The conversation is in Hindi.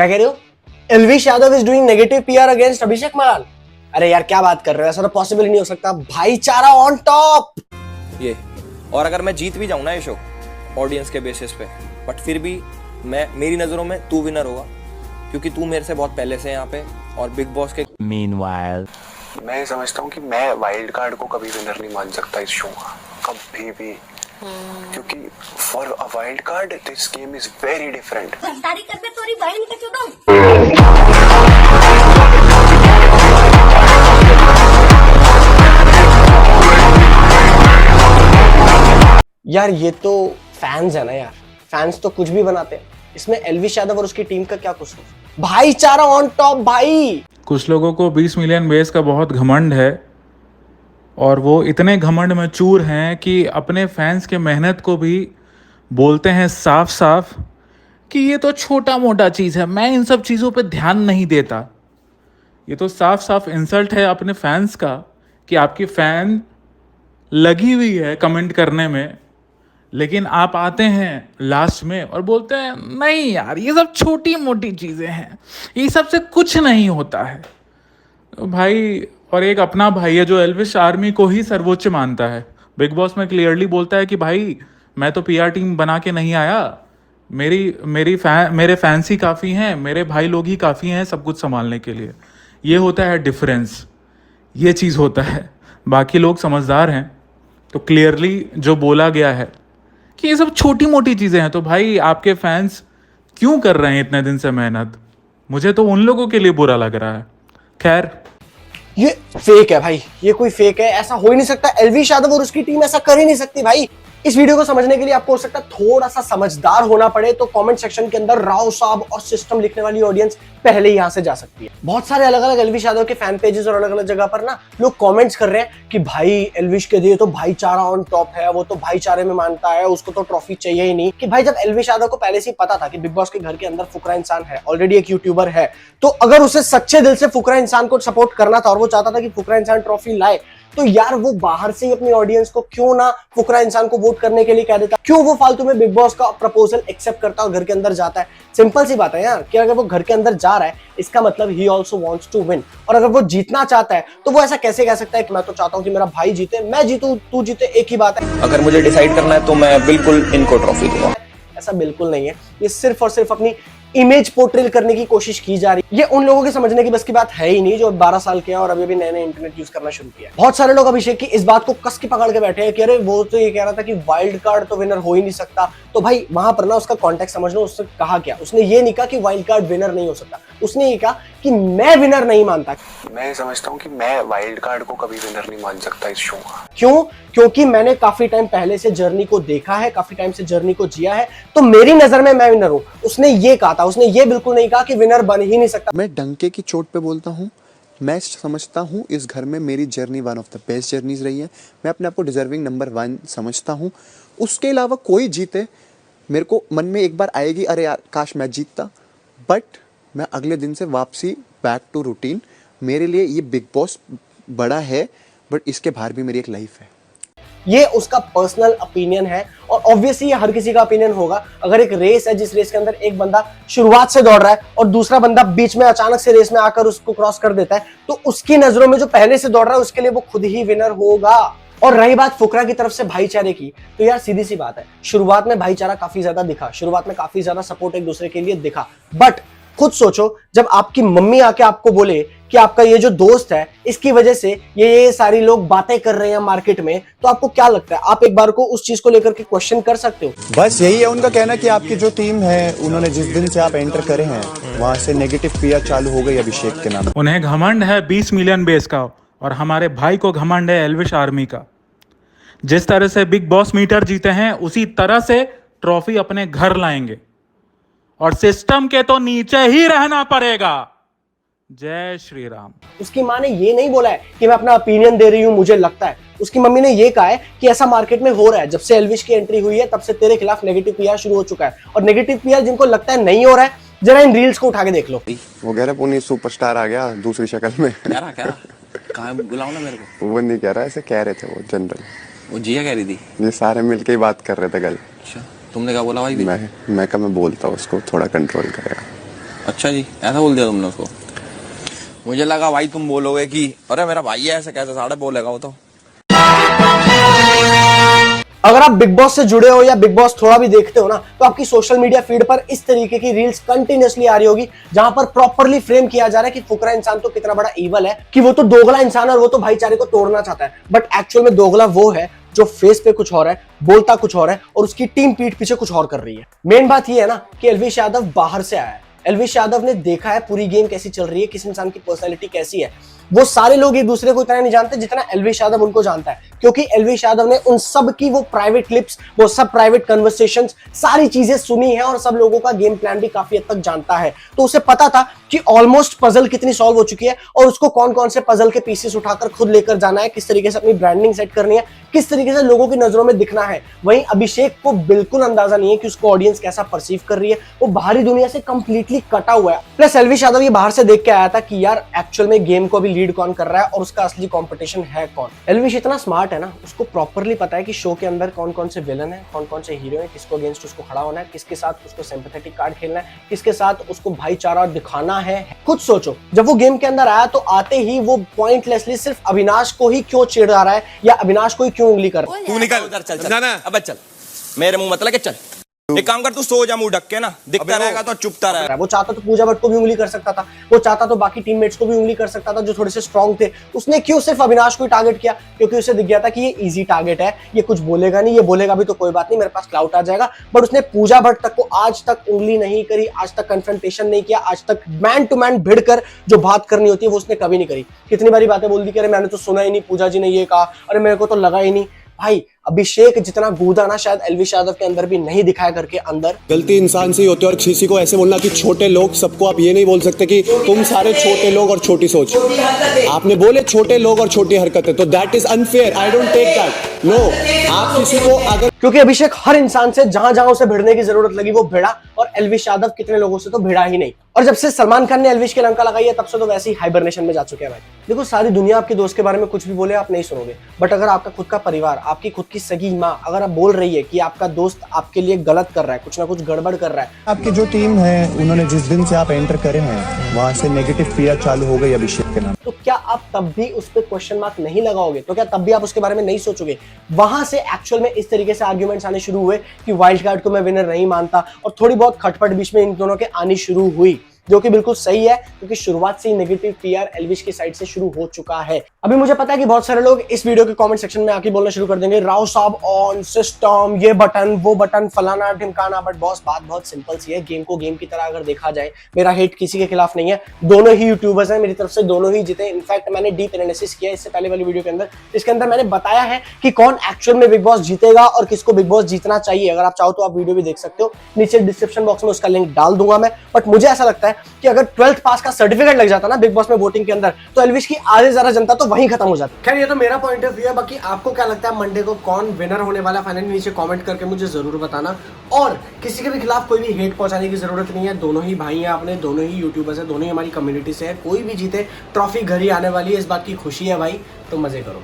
क्या कह रहे हो? Elvish Yadav is doing negative PR against Abhishek Malhan. अरे यार क्या बात कर रहे हो, ऐसा तो पॉसिबल ही नहीं हो सकता। भाईचारा ऑन टॉप। ये और अगर मैं जीत भी जाऊं ना ये शो ऑडियंस के बेसिस पे, बट फिर भी मेरी नजरों में तू विनर होगा, क्योंकि तू मेरे से बहुत पहले से यहाँ पे और बिग बॉस के। Meanwhile, मैं समझता हूँ कि मैं वाइल्ड कार्ड को कभी विनर नहीं मान सकता इस शो का, कभी भी, क्योंकि for a wild card this game is very different. यार ये तो फैंस है ना यार, फैंस तो कुछ भी बनाते हैं। इसमें एलविश यादव और उसकी टीम का क्या कसूर? भाईचारा ऑन टॉप भाई। कुछ लोगों को 20 मिलियन बेस का बहुत घमंड है और वो इतने घमंड में चूर हैं कि अपने फैंस के मेहनत को भी बोलते हैं साफ साफ कि ये तो छोटा मोटा चीज़ है, मैं इन सब चीज़ों पे ध्यान नहीं देता। ये तो साफ साफ इंसल्ट है अपने फैंस का कि आपकी फ़ैन लगी हुई है कमेंट करने में, लेकिन आप आते हैं लास्ट में और बोलते हैं नहीं यार ये सब छोटी मोटी चीज़ें हैं, ये सबसे कुछ नहीं होता है। तो भाई, और एक अपना भाई है जो एल्विश आर्मी को ही सर्वोच्च मानता है, बिग बॉस में क्लियरली बोलता है कि भाई मैं तो पीआर टीम बना के नहीं आया, मेरे फैंस ही काफ़ी हैं, मेरे भाई लोग ही काफ़ी हैं सब कुछ संभालने के लिए। ये होता है डिफरेंस, ये चीज़ होता है। बाकी लोग समझदार हैं, तो क्लियरली जो बोला गया है कि ये सब छोटी मोटी चीज़ें हैं, तो भाई आपके फैंस क्यों कर रहे हैं इतने दिन से मेहनत? मुझे तो उन लोगों के लिए बुरा लग रहा है। खैर, ये फेक है भाई, ये कोई फेक है, ऐसा हो ही नहीं सकता। एलविश यादव और उसकी टीम ऐसा कर ही नहीं सकती भाई। इस वीडियो को समझने के लिए आपको हो सकता है थोड़ा सा समझदार होना पड़े, तो कमेंट सेक्शन के अंदर राव साहब और सिस्टम लिखने वाली ऑडियंस पहले ही यहां से जा सकती है। बहुत सारे अलग अलग एलविश यादव के फैन पेजेस और अलग अलग जगह पर ना लोग कमेंट्स कर रहे हैं कि भाई एलविश के लिए तो भाईचारा ऑन टॉप है, वो तो भाईचारे में मानता है, उसको तो ट्रॉफी चाहिए ही नहीं। कि भाई जब एलविश यादव को पहले से ही पता था कि बिग बॉस के घर के अंदर फुकरा इंसान है, ऑलरेडी एक यूट्यूबर है, तो अगर उसे सच्चे दिल से फुकरा इंसान को सपोर्ट करना था और वो चाहता था कि फुकरा इंसान ट्रॉफी लाए, तो यार वो बाहर से ही अपनी ऑडियंस को क्यों ना फुकरा इंसान को वोट करने के लिए कह देता? क्यों वो फालतू में बिग बॉस का प्रपोजल एक्सेप्ट करता और घर के अंदर जाता है? सिंपल सी बात है यार कि अगर वो घर के अंदर जा रहा है, इसका मतलब ही ऑल्सो वांट्स टू विन। और अगर वो जीतना चाहता है तो वो ऐसा कैसे कह सकता है कि मैं तो चाहता हूं कि मेरा भाई जीते, मैं जीतूं, तू जीते, एक ही बात है। अगर मुझे डिसाइड करना है तो मैं बिल्कुल इनको ट्रॉफी दूंगा। ऐसा बिल्कुल नहीं है, ये सिर्फ और सिर्फ अपनी इमेज पोर्ट्रेल करने की कोशिश की जा रही है। ये उन लोगों के समझने की बस की बात है ही नहीं जो 12 साल के हैं और अभी भी नए नए इंटरनेट यूज करना शुरू किया है। बहुत सारे लोग अभिषेक की इस बात को कस के पकड़ के बैठे हैं कि अरे वो तो ये कह रहा था कि वाइल्ड कार्ड तो विनर हो ही नहीं सकता। तो भाई वहां पर ना उसका कॉन्टेक्स्ट समझ लो, उसने कहा क्या? उसने ये नहीं कहा कि वाइल्ड कार्ड विनर नहीं हो सकता, उसने ये कहा कि मैं विनर नहीं मानता। मैं समझता हूँ कि मैं वाइल्ड कार्ड को कभी विनर नहीं मान सकता इस शो का। क्यों? क्योंकि मैंने काफी टाइम पहले से जर्नी को देखा है, काफी टाइम से जर्नी को जिया है, तो मेरी नजर में मैं विनर हूं। उसने ये कहा था, उसने ये बिल्कुल नहीं कहा कि विनर बन ही नहीं सकता। मैं डंके की चोट पे बोलता हूँ, मैं समझता हूँ इस घर में मेरी journey one of the best journeys रही है। मैं अपने आप को डिजर्विंग नंबर 1 समझता हूँ। उसके अलावा कोई जीते, मेरे को मन में एक बार आएगी अरे यार काश मैं जीतता, बट मैं अगले दिन से वापसी बैक टू रूटीन। मेरे लिए ये बिग बॉस बड़ा है, बट इसके बाहर भी मेरी एक लाइफ है। ये उसका पर्सनल ओपिनियन है और ऑब्वियसली ये हर किसी का ओपिनियन होगा। अगर एक रेस है जिस रेस के अंदर एक बंदा शुरुआत से दौड़ रहा है और दूसरा बंदा बीच में अचानक से रेस में आकर उसको क्रॉस कर देता है, तो उसकी नजरों में जो पहले से दौड़ रहा है उसके लिए वो खुद ही विनर होगा। और रही बात फुकरा की तरफ से भाईचारे की, तो यार सीधी सी बात है, शुरुआत में भाईचारा काफी ज्यादा दिखा, शुरुआत में काफी ज्यादा सपोर्ट एक दूसरे के लिए दिखा, बट खुद सोचो जब आपकी मम्मी आके आपको बोले कि आपका ये जो दोस्त है इसकी वजह से ये सारी लोग बातें कर रहे हैं मार्केट में, तो आपको क्या लगता है? आप एक बार को उस चीज को लेकर के क्वेश्चन कर सकते हो? बस यही है उनका कहना कि आपकी जो टीम है, उन्होंने जिस दिन से आप एंटर करे हैं वहां से नेगेटिव पीआर चालू हो गई अभिषेक के नाम। उन्हें घमंड है 20 मिलियन बेस का और हमारे भाई को घमंड है एल्विश आर्मी का। जिस तरह से बिग बॉस मीटर जीते हैं उसी तरह से ट्रॉफी अपने घर लाएंगे और सिस्टम के तो नीचे ही रहना पड़ेगा। जय श्री राम। उसकी माँ ने ये नहीं बोला है कि मैं अपना ओपिनियन दे रही हूं, मुझे लगता है। उसकी मम्मी ने ये कहा है कि ऐसा मार्केट में हो रहा है, जब से एल्विश की एंट्री हुई है तब से तेरे खिलाफ नेगेटिव पीआर शुरू हो चुका है। और नेगेटिव पीआर जिनको लगता है नहीं हो रहा है, जरा इन रील्स को उठा के देख लो। वो कह रहा पुनीत सुपरस्टार आ गया दूसरी शक्ल में। क्या कहाँ बुलाओ ना मेरे को। वो नहीं कह रहा, ऐसे कह रहे थे वो जनरल। वो जिया कह रही थी, ये सारे मिलके ही बात कर रहे थे कल। अच्छा तुमने क्या बोला भाई? मैं बोलता हूँ उसको थोड़ा कंट्रोल करेगा। अच्छा जी, ऐसा बोल दिया तुमने उसको? मुझे लगा भाई तुम बोलोगे कि अरे मेरा भाई है, ऐसे कैसे साढ़े बोलेगा वो तो। अगर आप बिग बॉस से जुड़े हो या बिग बॉस थोड़ा भी देखते हो ना, तो आपकी सोशल मीडिया फीड पर इस तरीके की रील्स कंटिन्यूअसली आ रही होगी जहां पर प्रॉपरली फ्रेम किया जा रहा है कि फुकरा इंसान तो कितना बड़ा ईवल है, कि वो तो दोगला इंसान है और वो तो भाईचारे को तोड़ना चाहता है। बट एक्चुअल में दोगला वो है जो फेस पे कुछ और है, बोलता कुछ और है और उसकी टीम पीठ पीछे कुछ और कर रही है। मेन बात ये है ना कि एल्विश यादव बाहर से आया है। एल्विश यादव ने देखा है पूरी गेम कैसी चल रही है, किस इंसान की पर्सनैलिटी कैसी है। वो सारे लोग एक दूसरे को इतना नहीं जानते जितना एल्विश यादव उनको जानता है, क्योंकि एल्विश यादव ने उन सब की वो प्राइवेट क्लिप्स, वो सब प्राइवेट कन्वर्सेशंस, सारी चीजें सुनी है और सब लोगों का गेम प्लान भी काफी हद तक जानता है। तो उसे पता था कि ऑलमोस्ट पजल कितनी सॉल्व हो चुकी है और उसको कौन कौन से पजल के पीसेस उठाकर खुद लेकर जाना है, किस तरीके से अपनी ब्रांडिंग सेट करनी है, किस तरीके से लोगों की नजरों में दिखना है। वहीं अभिषेक को बिल्कुल अंदाजा नहीं है कि उसको ऑडियंस कैसा परसीव कर रही है, वो बाहरी दुनिया से कंप्लीटली कटा हुआ है। प्लस एल्विश यादव ये बाहर से देख के आया था कि यार एक्चुअल में गेम को भी लीड कौन कर रहा है और उसका असली कंपटीशन है कौन। एल्विश इतना स्मार्ट है ना, उसको प्रॉपरली पता है कि शो के अंदर कौन कौन से विलन है, कौन कौन से हीरो है, किसको अगेंस्ट उसको खड़ा होना है, किसके साथ उसको सिंपैथेटिक कार्ड खेलना है, किसके साथ उसको भाईचारा दिखाना है। खुद सोचो, जब वो गेम के अंदर आया तो आते ही वो पॉइंटलेसली सिर्फ अविनाश को ही क्यों चिढ़ा रहा है या अविनाश को ही क्यों उंगली कर रहा है। तू निकल उधर, चल चल, अब चल मेरे मुंह मत लगे, चल एक काम कर, तू सो जा मुंह ढक के ना, दिखता रहेगा तो चुपता रहेगा। वो चाहता तो पूजा भट्ट को भी उंगली कर सकता था, वो चाहता तो बाकी टीममेट्स को भी उंगली कर सकता था जो थोड़े से स्ट्रांग थे। उसने क्यों सिर्फ अविनाश को ही टारगेट किया? क्योंकि उसे दिख गया था कि ये इजी टारगेट है, ये कुछ बोलेगा नहीं, ये बोलेगा भी तो कोई बात नहीं, मेरे पास क्लाउट आ जाएगा। बट उसने पूजा भट्ट तक को आज तक उंगली नहीं करी, आज तक कन्फ्रंटेशन नहीं किया, आज तक मैन टू मैन भिड़ कर जो बात करनी होती है वो उसने कभी नहीं करी। कितनी बारी बातें बोल दी कि अरे मैंने तो सुना ही नहीं, पूजा जी ने ये कहा, अरे मेरे को तो लगा ही नहीं। भाई अभिषेक जितना गूदा ना शायद एल्विश यादव के अंदर भी नहीं दिखाया करके अंदर। गलती इंसान से ही होती है और किसी को ऐसे बोलना कि छोटे लोग, सबको आप ये नहीं बोल सकते कि तुम सारे छोटे लोग और छोटी सोच। आपने बोले छोटे लोग और छोटी हरकतें, तो that is unfair, I don't take that. No, आप किसी को अगर, क्योंकि अभिषेक हर इंसान से जहां जहां उसे भिड़ने की जरूरत लगी वो भिड़ा और एल्विश यादव कितने लोगों से तो भिड़ा ही नहीं। और जब से सलमान खान ने एल्विश की लंका लगाई है तब से तो वैसे ही हाइबरनेशन में जा चुके हैं भाई। देखो, सारी दुनिया आपके दोस्त के बारे में कुछ भी बोले आप नहीं सुनोगे, बट अगर आपका खुद का परिवार, आपकी खुद की सगी माँ अगर आप बोल रही है कि आपका दोस्त आपके लिए गलत कर रहा है, कुछ ना कुछ गड़बड़ कर रहा है, आपकी जो टीम है उन्होंने जिस दिन से आप एंटर करे हैं वहां से नेगेटिव पीआर चालू हो गई अभिषेक के नाम, तो क्या आप तब भी उस पर क्वेश्चन मार्क नहीं लगाओगे? तो क्या तब भी आप उसके बारे में नहीं सोचोगे? वहां से एक्चुअल में इस तरीके से आर्ग्यूमेंट्स आने शुरू हुए कि वाइल्ड कार्ड को मैं विनर नहीं मानता और थोड़ी बहुत खटपट बीच में इन दोनों के आनी शुरू हुई, जो कि बिल्कुल सही है क्योंकि शुरुआत से ही नेगेटिव पीआर एल्विश की साइड से शुरू हो चुका है। अभी मुझे पता है कि बहुत सारे लोग इस वीडियो के कमेंट सेक्शन में आके बोलना शुरू कर देंगे, राव साहब ऑन सिस्टम, ये बटन वो बटन फलाना ढिमकाना। बट बॉस, बात बहुत सिंपल सी है, गेम को गेम की तरह अगर देखा जाए, मेरा हेट किसी के खिलाफ नहीं है, दोनों ही यूट्यूबर्स हैं, मेरी तरफ से दोनों ही जीते। इनफैक्ट मैंने डीप एनालिसिस किया इससे पहले वाली वीडियो के अंदर, इसके अंदर मैंने बताया है कि कौन एक्चुअल में बिग बॉस जीतेगा और किसको बिग बॉस जीतना चाहिए। अगर आप चाहो तो आप वीडियो भी देख सकते हो, नीचे डिस्क्रिप्शन बॉक्स में उसका लिंक डाल दूंगा मैं। बट मुझे ऐसा लगता है कि अगर 12th पास का सर्टिफिकेट लग जाता ना बिग बॉस में वोटिंग के अंदर, तो एल्विश की आधे से ज्यादा जनता तो वहीं खत्म हो जाती। खैर, ये तो मेरा पॉइंट ऑफ व्यू है, बाकी आपको क्या लगता है मंडे को कौन विनर होने वाला फाइनली? नीचे कमेंट करके मुझे जरूर बताना। और किसी के भी खिलाफ कोई भी हेट पहुंचाने की जरूरत नहीं है, दोनों ही भाई हैं अपने, दोनों ही यूट्यूबर्स हैं, दोनों ही हमारी कम्युनिटी से है। कोई भी जीते ट्रॉफी घर ही आने वाली है, इस बात की खुशी है भाई, तो मजे करो।